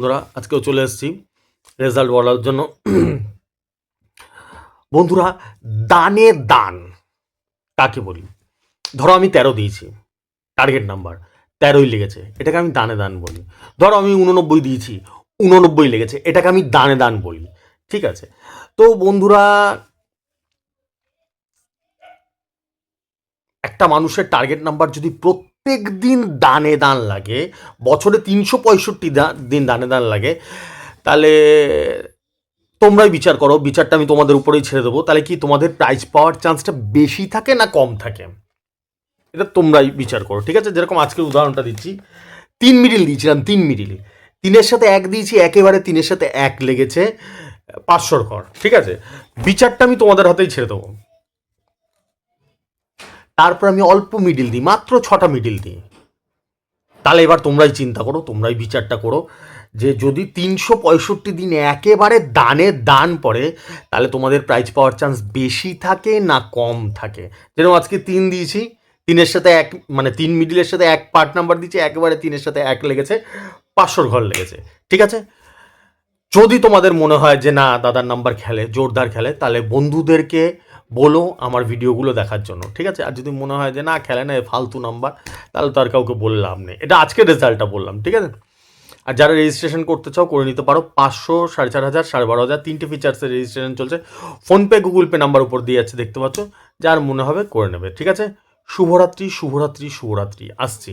বন্ধুরা আজকেও চলে এসেছি রেজাল্ট বলার জন্য। বন্ধুরা, দানে দান কাকে বলি? ধরো আমি 13 দিয়েছি, টার্গেট নাম্বার 13ই লেগেছে, এটাকে আমি দানে দান বলি। ধরো আমি 89 দিয়েছি, 89 লেগেছে, এটাকে আমি দানে দান বলি। ঠিক আছে? তো বন্ধুরা, একটা মানুষের টার্গেট নাম্বার যদি প্রত্যেক দিন দানে দান লাগে, বছরে 365 দিন দানে দান লাগে, তাহলে তোমরাই বিচার করো। বিচারটা আমি তোমাদের উপরেই ছেড়ে দেবো। তাহলে কি তোমাদের প্রাইজ পাওয়ার চান্সটা বেশি থাকে না কম থাকে? এটা তোমরাই বিচার করো। ঠিক আছে? যেরকম আজকের উদাহরণটা দিচ্ছি, 3 মিডিল দিয়েছিলাম, 3 মিডিল, 3-এর সাথে 1 দিয়েছি, একেবারে 3-এর সাথে 1 লেগেছে, 500 ঘর। ঠিক আছে? বিচারটা আমি তোমাদের হাতেই ছেড়ে দেবো। তারপর আমি অল্প মিডিল দিই, মাত্র 6টা মিডিল দিই। তাহলে এবার তোমরাই চিন্তা করো, তোমরাই বিচারটা করো যে যদি 365 দিন একেবারে দানে দান পড়ে, তাহলে তোমাদের প্রাইজ পাওয়ার চান্স বেশি থাকে না কম থাকে? যেরকম আজকে 3 দিয়েছি, 3-এর সাথে 1, মানে 3 মিডিলের সাথে 1 পার্ট নাম্বার দিয়েছি, একেবারে 3-এর সাথে 1 লেগেছে, 500 ঘর লেগেছে। ঠিক আছে? যদি তোমাদের মনে হয় যে না দাদার নাম্বার খেলে, জোরদার খেলে, তাহলে বন্ধুদেরকে বলো আমার ভিডিওগুলো দেখার জন্য। ঠিক আছে? আর যদি মনে হয় যে না খেলে না, ফালতু নাম্বার, তাহলে তো আর কাউকে বললাম নেই। এটা আজকের রেজাল্টটা বললাম। ঠিক আছে? আর যারা রেজিস্ট্রেশন করতে চাও করে নিতে পারো। 500, 4,500, 12,500 তিনটে ফিচার্সের রেজিস্ট্রেশন চলছে। ফোনপে, গুগল পে নাম্বার উপর দিয়ে যাচ্ছে, দেখতে পাচ্ছ। যার মনে হবে করে নেবে। ঠিক আছে? শুভরাত্রি, শুভরাত্রি, শুভরাত্রি। আসছি।